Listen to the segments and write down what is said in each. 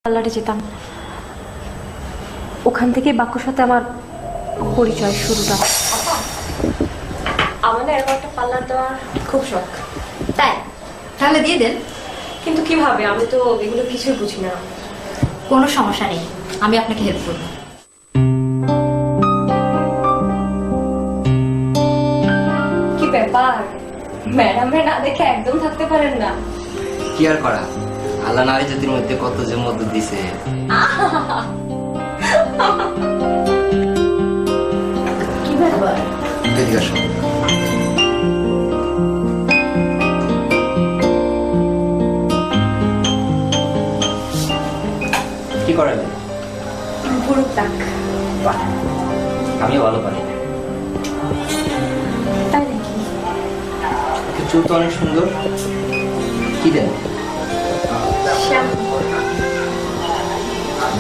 পার্লারে যেতাম, ওখান থেকে বাক্যর সাথে আমার পরিচয় শুরুটা। আমার না এরকম একটা পার্লার দেওয়ার খুব শখ। তাই? তাহলে দিয়ে দেন। কিন্তু কিভাবে? আমি তো এগুলো কিছুই বুঝি না। কোনো সমস্যা নেই, আমি আপনাকে হেল্প করব। কি ব্যাপার, ম্যাডামের না দেখে একদম থাকতে পারেন না? কি আর করা, আল্লাহ নারী জাতির মধ্যে কত যে মধ্য দিছে। কি ব্যাপার? এদিকে আসো। কি করালেন? ভুরুক টাক। বাহ, আমিও ভালো পারি। তাই নাকি? চুল তো অনেক সুন্দর। কি দেন?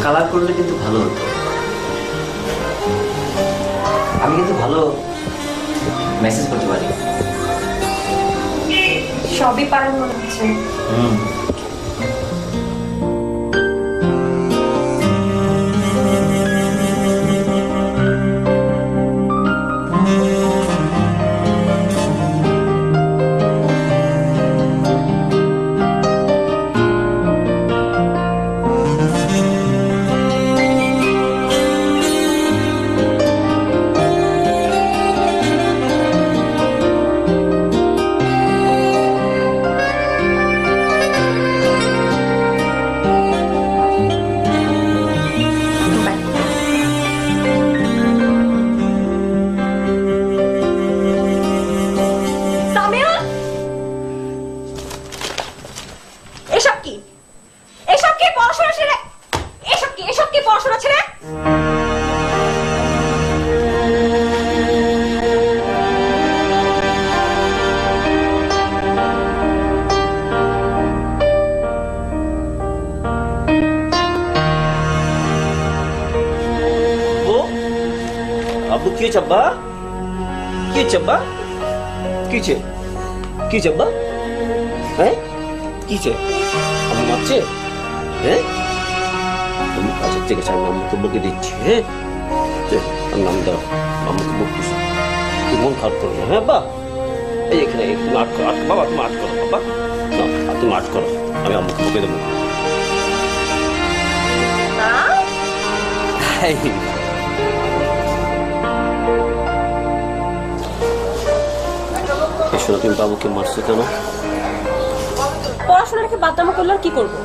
কালার করলে কিন্তু ভালো হতো। আমি কিন্তু ভালো মেসেজ করতে পারি। সবই পারেন মনে হচ্ছে। আব্বু কি চাব্বা? কি চাব্বা? কিছে? কি চাব্বা? হ্যাঁ? কিছে? আম্মু মারছে? হ্যাঁ? আচ্ছা ঠিক আছে, আমি আম্মুকে বকে দিচ্ছি। হ্যাঁ, আর নাম দাও, আম্মুকে বকতেছি। তুই মন খারাপ করো না। হ্যাঁ বা, এই এখানে তুমি আট করো, বাবা তুমি আট করো, বাবা না তুমি আট করো, আমি আম্মুকে বকে দেবো। তুমি বাবুকে মারছো কেন? পড়াশোনা রেখে বাদনাম করলে আর কি করবো?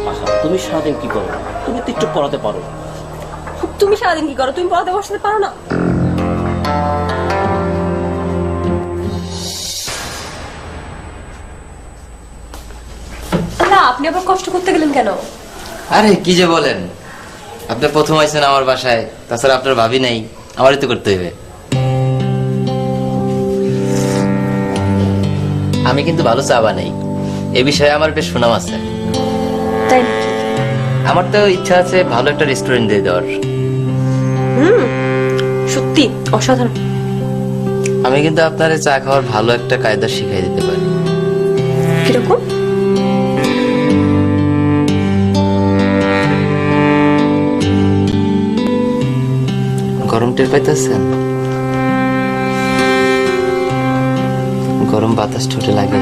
আচ্ছা তুমি সারাদিন কি করো? তুমি তো একটু পড়াতে পারো। তুমি সারাদিন কি করো? তুমি পড়াতে বসতে পারো না? না, আপনি আবার কষ্ট করতে গেলেন কেন? আরে কি যে বলেন, আপনি প্রথম আইছেন আমার বাসায়, তাছাড়া আপনার ভাবি নাই, আমারই তো করতে হবে। আমি কিন্তু ভালো চা বানাই, এ বিষয়ে আমার বেশ সুনাম আছে। তাই নাকি? আমার তো ইচ্ছা আছে ভালো একটা রেস্টুরেন্ট দিয়ে দেওয়ার। সত্যি অসাধারণ। আমি কিন্তু আপনার চা খাওয়ার ভালো একটা কায়দা শিখাই দিতে পারি। কিরকম? গরম টের পাইতেছেন? গরম বাতাস ঠোঁটে লাগে,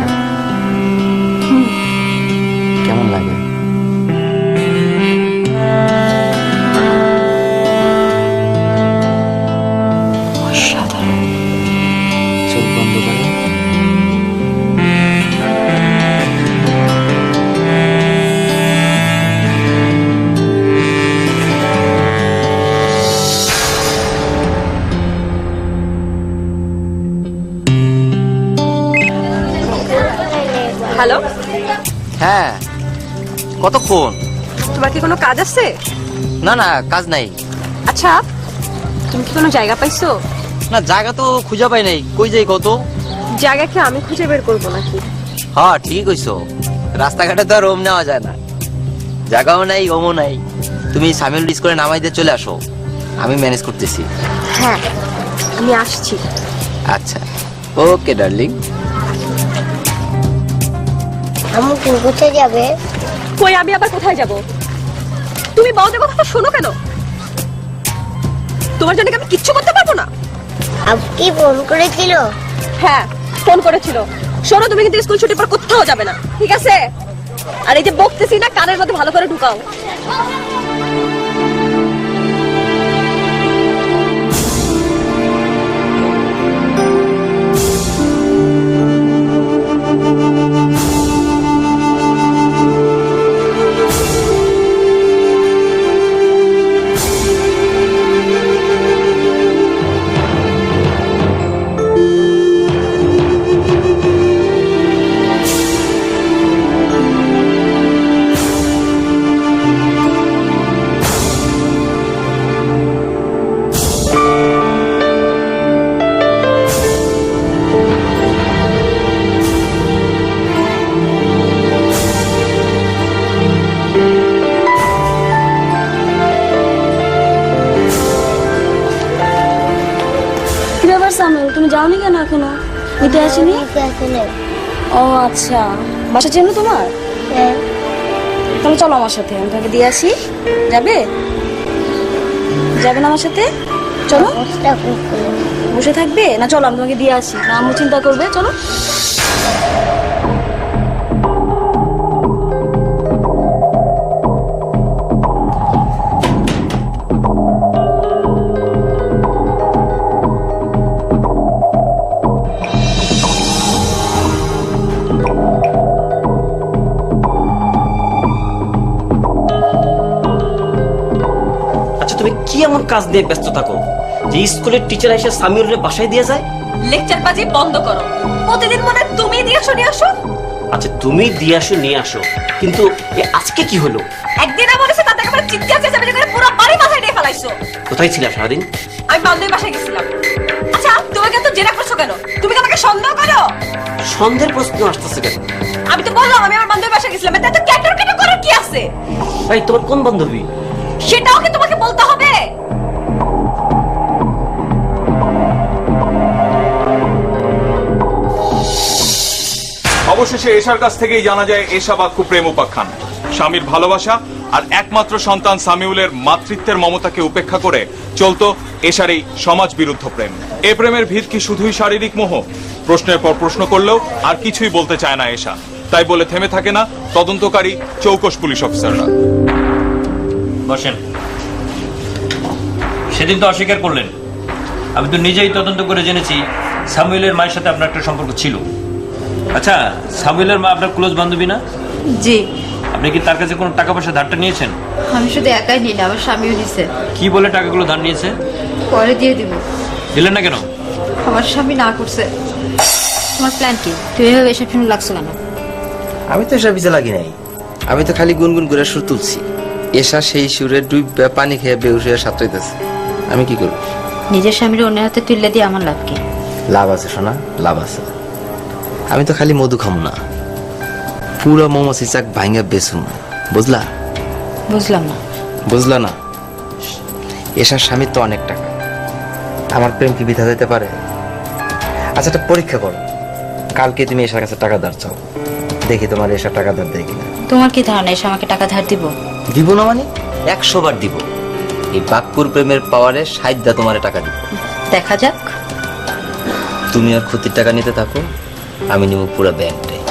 কেমন লাগে? অসাধারণ। চোখ বন্ধ করেন। হ্যালো, হ্যাঁ, কতক্ষণ? তোমার কি কোনো কাজ আছে? না না, কাজ নাই। আচ্ছা, তুমি কি কোনো জায়গা পাইছো? না, জায়গা তো খুঁজে পাই নাই, কই যাই কত? জায়গা কি আমি খুঁজে বের করবো নাকি? হ্যাঁ ঠিক কইছো, রাস্তাঘাটে তো আর রুম নেওয়া যায় না, জায়গাও নাই রুমও নাই। তুমি সামিউল ডিস করে নামাই দিয়ে চলে আসো, আমি ম্যানেজ করতেছি। হ্যাঁ, আমি আসছি। আচ্ছা, ওকে ডার্লিং। আম্মু কোথায় যাবে? কই, আমি আবার কোথায় যাব? তুমি বউদের কথা তো শোনো কেন? তোমার জন্য কি আমি কিচ্ছু করতে পারবো না? আপু কি ফোন করেছিল? হ্যাঁ, ফোন করেছিল। শোনো, তুমি কিন্তু স্কুল ছুটির পর কোথাও যাবে না, ঠিক আছে? আর এই যে বকতেছি না, কানের মধ্যে ভালো করে ঢুকাও। তুমি যাওনি কেন এখনো? নিতে আসেনি? ও আচ্ছা, বাসা চেনো তোমার? তাহলে চলো আমার সাথে, আমি তোমাকে দিয়ে আসি। যাবে? যাবে না আমার সাথে? চলো। বসে থাকবে না? চলো আমি তোমাকে দিয়ে আসি, না আম্মু চিন্তা করবে। চলো। তুমি কি এমন কাজ নিয়ে ব্যস্ত থাকো যে স্কুলের টিচার এসে সামিউলের বাসায় দিয়ে যায়? লেকচার বাজি বন্ধ করো। প্রতিদিন মনে হয় তুমি দিয়ে আসো নিয়ে আসো। আচ্ছা, তুমি দিয়ে আসো নিয়ে আসো, কিন্তু আজকে কি হলো? একদিন আমার কাছে তাতে একেবারে চিৎকার চেঁচামেচি করে পুরো বাড়ি মাথায় নিয়ে ফেলাইছো। কোথায় ছিলা সারাদিন? আমি বান্ধবীর বাসায় গেছিলাম। আচ্ছা, তোমাকে তো জেরা করছো কেন? তুমি কি আমাকে সন্দেহ করো? সন্দেহের প্রশ্ন আসতেছে কেন? আমি তো বললাম আমি আমার বান্ধবীর বাসায় গেছিলাম, এতে তো ক্যাটার ক্যাটার করার কি আছে? ভাই, তোমার কোন বান্ধবী? সেটাও কি তোমাকে বলতে হবে? অবশেষে এশার কাছ থেকেই জানা যায় এশা বাক্য প্রেম উপাখ্যান। স্বামীর ভালোবাসা আর একমাত্র সন্তান সামিউলের মাতৃত্বের মমতাকে উপেক্ষা করে চলতো এশার এই সমাজ বিরুদ্ধ প্রেম। এ প্রেমের ভিত কি শুধুই শারীরিক মোহ? প্রশ্নের পর প্রশ্ন করলেও আর কিছুই বলতে চায় না এশা। তাই বলে থেমে থাকে না তদন্তকারী চৌকস পুলিশ অফিসাররা। বসেন। সেদিন তো অস্বীকার করলেন। আমি তো নিজেই তদন্ত করে জেনেছি সামুয়েলের মায়ের সাথে আপনার একটা সম্পর্ক ছিল। আচ্ছা, সামুয়েলের মা আপনার ক্লোজ বান্ধবী না? জি। আপনি কি তার কাছে কোনো টাকা পয়সা ধারটা নিয়েছেন? আমি শুধু একাই নিই না, আমার স্বামীও নিছে। কি বলে টাকাগুলো ধার নিয়েছে? পরে দিয়ে দিব। দিলেন না কেন? আমার স্বামী না করছে। তোমার প্ল্যান কি? তুমি এভাবে এসব শুনে লাগছো কেন? আমি তো এসব পিছে লাগি নাই, আমি তো খালি গুনগুন করে সুর তুলছি। এসা সেই সুরে ডুব পানি খেয়ে বেউস হয়ে সাঁতরাইতেছে। আমি কি করব? নিজের স্বামীর অন্য হাতে তুললে দিয়ে আমার লাভ কি? লাভ আছে সোনা, লাভ আছে। আমি তো খালি মধু খামু না, পুরো মৌমাছি চাক ভাঙা বেচুম। বুঝলা? বুঝলাম না। বুঝলা না? এসার স্বামীর তো অনেক টাকা, আমার প্রেম কি বৃথা যেতে পারে? আচ্ছা, একটা পরীক্ষা করো। কালকে তুমি এসার কাছে টাকা ধার চাও, দেখি তোমার এসা টাকা ধার দেয় কিনা। তোমার কি ধারণা এসে আমাকে টাকা ধার দিব? দিব না মানে 100 বার দিব। এই বাক্যুর প্রেমের পাওয়ারে 60 তোমারে টাকা দিব। দেখা যাক। তুমি আর ক্ষতির টাকা নিতে থাকো, আমি নিব পুরো ব্যাংকটাই।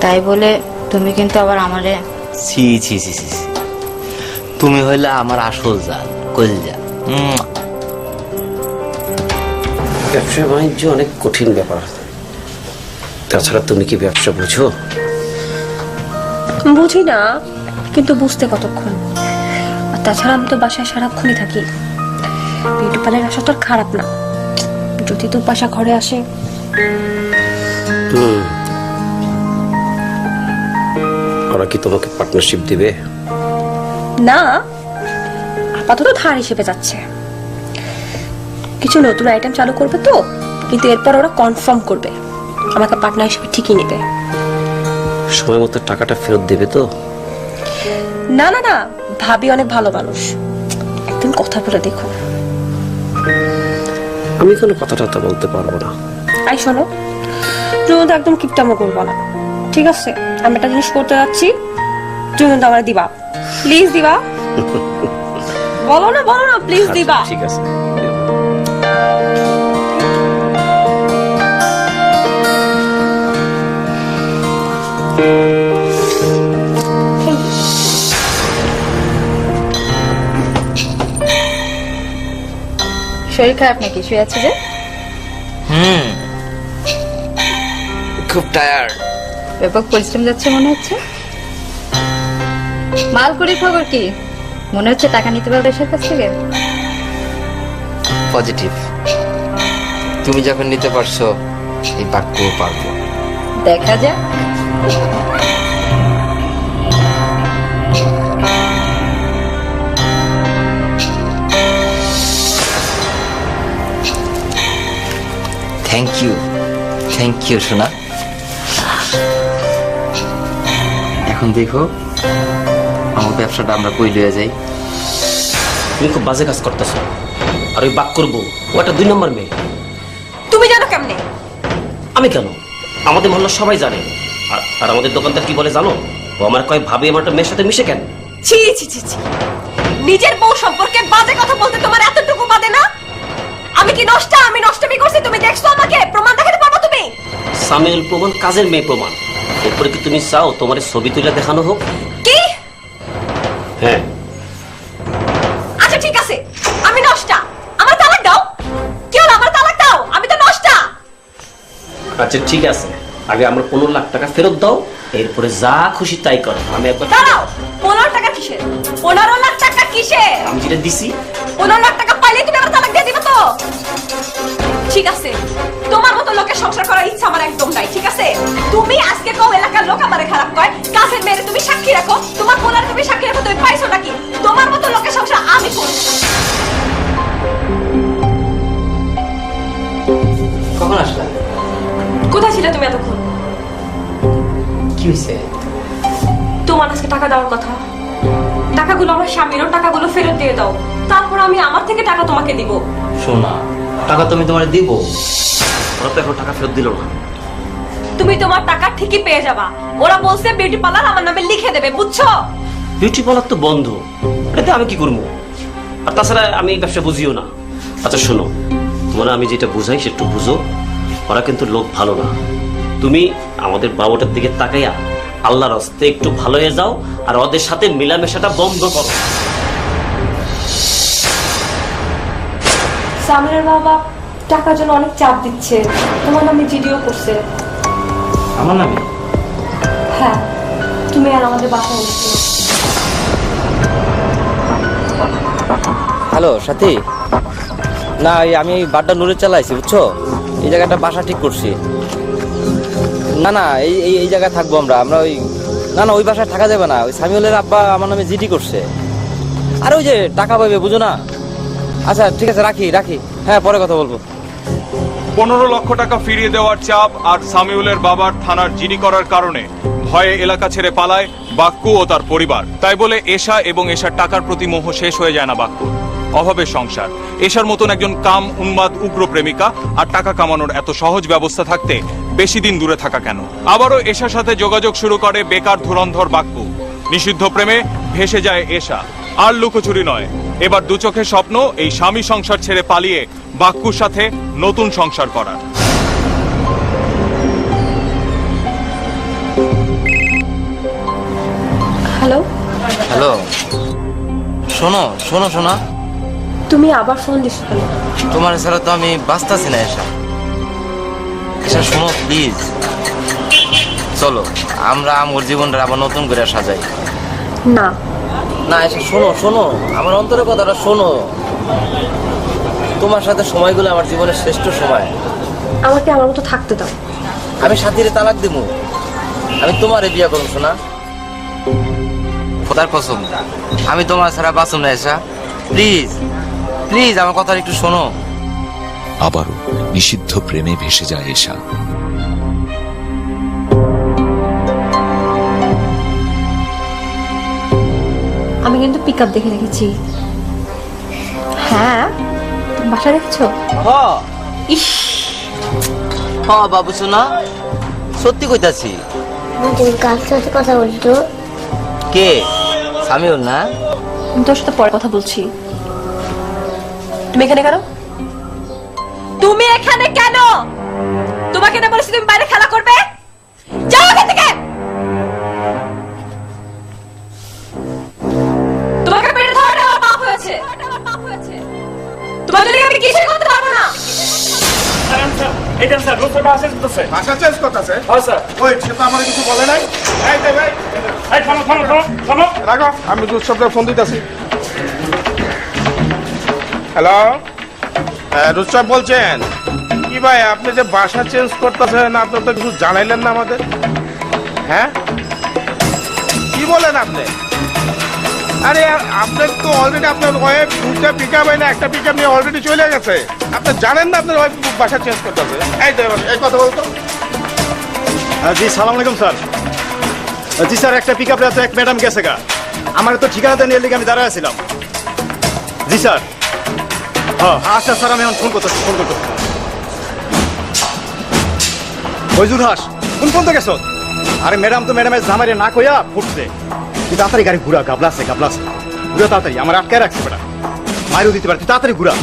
তাই বলে তুমি কিন্তু আবার আমারে। ছি ছি ছি ছি, তুমি হইলে আমার আসল জান, কলজা। ব্যবসা বাণিজ্য অনেক কঠিন ব্যাপার। তাছাড়া তুমি কি ব্যবসা বুঝো? বুঝি না, কিন্তু বুঝতে কতক্ষণ। আর তাছাড়া আমি তো বাসায় সারাক্ষণই থাকি। বিউটি পার্লার আসা তো আর খারাপ না, যদি তো বাসা ঘরে আসে। ওরা কি তোমাকে পার্টনারশিপ দিবে? না, আপাতত ধার হিসেবে যাচ্ছে। কিছু নতুন আইটেম চালু করবে তো, কিন্তু এরপর ওরা কনফার্ম করবে আমাকে পার্টনার হিসেবে ঠিকই নেবে। সময় মতো টাকাটা ফেরত দেবে তো? না না না, ভাবি অনেক ভালো মানুষ, একদিন কথা বলে দেখো। আমি কোনো কথাটা বলতে পারবো না। আই শোনো, তুমি তো একদম কিপটামো করবো না, ঠিক আছে? আমি একটা জিনিস করতে যাচ্ছি, তুমি কিন্তু আমার দিবা, প্লিজ দিবা। বলো না প্লিজ দিবা। ঠিক আছে। শরীর খারাপ নাকি? শুয়ে আছে যে? খুব টায়ার্ড। ব্যাপক পরিশ্রম যাচ্ছে মনে হচ্ছে। মালকুড়ির খবর কি? মনে হচ্ছে টাকা নিতে পারবে এসের কাছ থেকে। পজিটিভ। তুমি যখন নিতে পারছো, এই বাক্যও পারবো। দেখা যাক। থ্যাংক ইউ সোনা। এখন দেখো আমার ব্যবসাটা আমরা কই লয়ে যাই। তুমি খুব বাজে কাজ করতেছো। আর ওই বাক করবো, ও একটা 2 নম্বর মেয়ে। তুমি জানো কেমনে? আমি কেন? আমাদের মহল্লা সবাই জানে। আর আমাদের দোকানদার কি বলে জানো? ও আমার কয় ভাবি আমার একটা মেয়ের সাথে মিশে কেন? ছি ছি ছি ছি, নিজের বউ সম্পর্কে বাজে কথা বলতে তোমার এতটুকু বাদে না? আমি কি নষ্টা? আমি নষ্টমি করছি? তুমি দেখছো আমাকে? প্রমাণ দেখাতে পারো তুমি? সামিউল প্রমাণ, কাজের মেয়ে প্রমাণ। এরপরে কি তুমি চাও তোমার ছবি তুলে দেখানো হোক? কি? হ্যাঁ। আচ্ছা ঠিক আছে, আমি নষ্টা, আমার তালাক দাও। কি হলো, আমার তালাক দাও, আমি তো নষ্টা। আচ্ছা ঠিক আছে, আগে আমরা 15 লাখ টাকা ফেরত দাও, এরপরে যা খুশি তাই করো। আমি একবার দাঁড়াও, 15 টাকা কিসের? 15 লাখ টাকা কিসের? আমি যেটা দিছি 15 লাখ টাকা পাইলে তুমি আমার তালাক দিয়ে দিবে তো? ঠিক আছে, তোমার মতো লোকের সংসার করার ইচ্ছা আমার একদম নাই। ঠিক আছে, তুমি আজকে কও এলাকার লোক আমারে খারাপ কয়, কাজের মেয়েরে তুমি সাক্ষী রাখো, তোমার পোলারে তুমি সাক্ষী রাখো, তুমি পাইছো নাকি? তোমার মতো লোকের সংসার আমি করব না। কখন আসলা? কোথায় ছিলে তুমি এতক্ষণ? কি হয়েছে? তোমার আজকে টাকা দেওয়ার কথা। টাকাগুলো আমার স্বামীরও, টাকাগুলো ফেরত দিয়ে দাও, তারপর আমি আমার থেকে টাকা তোমাকে দিব। সোনা, টাকা তুমি তোমার দিব। ওরা তো এখন টাকা ফেরত দিল না। তুমি তোমার টাকা ঠিকই পেয়ে যাবা। ওরা বলছে বিউটি পার্লার আমার নামে লিখে দেবে, বুঝছো? বিউটি পার্লার তো বন্ধ, এটাতে আমি কি করবো? আর তাছাড়া আমি এই ব্যবসা বুঝিও না। আচ্ছা শোনো, তোমরা আমি যেটা বুঝাই সেটা বুঝো। ওরা কিন্তু লোক ভালো না। তুমি আমাদের বাবুটার দিকে তাকাইয়া আল্লাহর রাস্তায় একটু ভালো হয়ে যাও, আর ওদের সাথে মিলামেশাটা বন্ধ করো। সামিরের বাবা টাকার জন্য অনেক চাপ দিচ্ছে, তোমার নামে জিডিও করছে। আমার নামে? হ্যাঁ, তুমি আর আমাদের বাসায় এসো। হ্যালো সাথী, না আমি বাড্ডা নুরে চালাইছি বুঝছো, এই জায়গাটা বাসা ঠিক করছি। না না, এই জায়গায় থাকবো আমরা। ওই না ওই বাসায় থাকা যাবে না। ওই সামিউলের আব্বা আমার নামে জিডি করছে, আর ওই যে টাকা পাবে বুঝো না। আচ্ছা ঠিক আছে, রাখি। হ্যাঁ, পরে কথা বলবো। 15 লক্ষ টাকা ফিরিয়ে দেওয়ার চাপ আর সামিউলের বাবার থানার জিডি করার কারণে ভয়ে এলাকা ছেড়ে পালায় বাক্কু ও তার পরিবার। তাই বলে এশা এবং এশার টাকার প্রতি মোহ শেষ হয়ে যায় না বাক্কুর। অভাবের সংসার, এশার মতন একজন কাম উন্মাদ উগ্র প্রেমিকা আর টাকা কামানোর এত সহজ ব্যবস্থা থাকতে বেশি দিন দূরে থাকা কেন? আবারও এশার সাথে যোগাযোগ শুরু করে বেকার ধুরন্ধর বাক্কু। নিষিদ্ধ প্রেমে ভেসে যায় এশা। আর লুকোচুরি নয়, এবার দু চোখে স্বপ্ন এই স্বামী সংসার ছেড়ে পালিয়ে বাক্কুর সাথে নতুন সংসার করার। হ্যালো হ্যালো, শোনো শোনা, তুমি আবার ফোন দিছো কেন? তোমার ছাড়া তো আমি বাঁচতাছি না। এসা শোনো প্লিজ, চলো আমরা আমার জীবনটা আবার নতুন করে সাজাই। না না এসা শোনো, আমার অন্তরের কথাটা শোনো। তোমার সাথে সময়গুলো আমার জীবনের শ্রেষ্ঠ সময়। আমাকে আমার মতো থাকতে দাও। আমি সাথীরে তালাক দিব, আমি তোমারে বিয়ে করব শোনা। খোদার কসম, আমি তোমার ছাড়া বাঁচব না। এসা প্লিজ আমার কথা একটু শোনো। আবারও নিষিদ্ধ প্রেমে ভেসে যায় এশা। আমি কিন্তু পিক আপ দেখে রেখেছি। হ্যাঁ, বাসা দেখছো? ইস বাবু শোনা, সত্যি কইতাছি। তুমি কার সাথে কথা বলছো? কে? সামিউল না? আমি তোর সাথে পরে কথা বলছি। তুমি এখানে কেন? তুমি এখানে কেন? তোমাকে না বলেছি তুমি বাইরে খেলা করবে? যাও এখান থেকে। তোমাকে পেটে ধরাটা আমার পাপ হয়েছে। তোমার জন্য আমি কিছুই করতে পারবো না। ভাষা চেঞ্জ করতেছে ওই সে তো আমার কিছু বলে নাই। রাখো, আমি রুৎসবকে ফোন দিতেছি। হ্যালো, রুৎসব বলছেন? কি ভাই, আপনি যে বাসা চেঞ্জ করতেছেন, আপনি তো কিছু জানাইলেন না আমাদের। হ্যাঁ, কি বলেন আপনি? আরে আপনার তো অলরেডি আপনার ওয়াইফ 2টা পিকআপ না 1টা পিকআপ নিয়ে অলরেডি চলে গেছে। আপনি জানেন না আপনার ওয়াইফ বাসা চেঞ্জ করতেছে? এই কথা বলতো। জি সালাম আলাইকুম স্যার। জি স্যার, একটা পিক আপে এক ম্যাডাম গেছে গা, আমার তো ঠিকানাটা নিয়ে লিখে আমি দাঁড়ায় ছিলাম। জি স্যার। হ্যাঁ আচ্ছা স্যার, আমি এখন ফোন করতেছি। ফয়জুল হাস, কোন ফোন তো গেছো? আরে ম্যাডাম তো ম্যাডামের জামাইরে না কইয়া ফুটছে। তুই তাড়াতাড়ি গাড়ি ঘুরা, গাবলাছে ঘুরা তাড়াতাড়ি, আমার আটকায় রাখছে বেটা, মাইরও দিতে পারে, তুই তাড়াতাড়ি ঘুরা।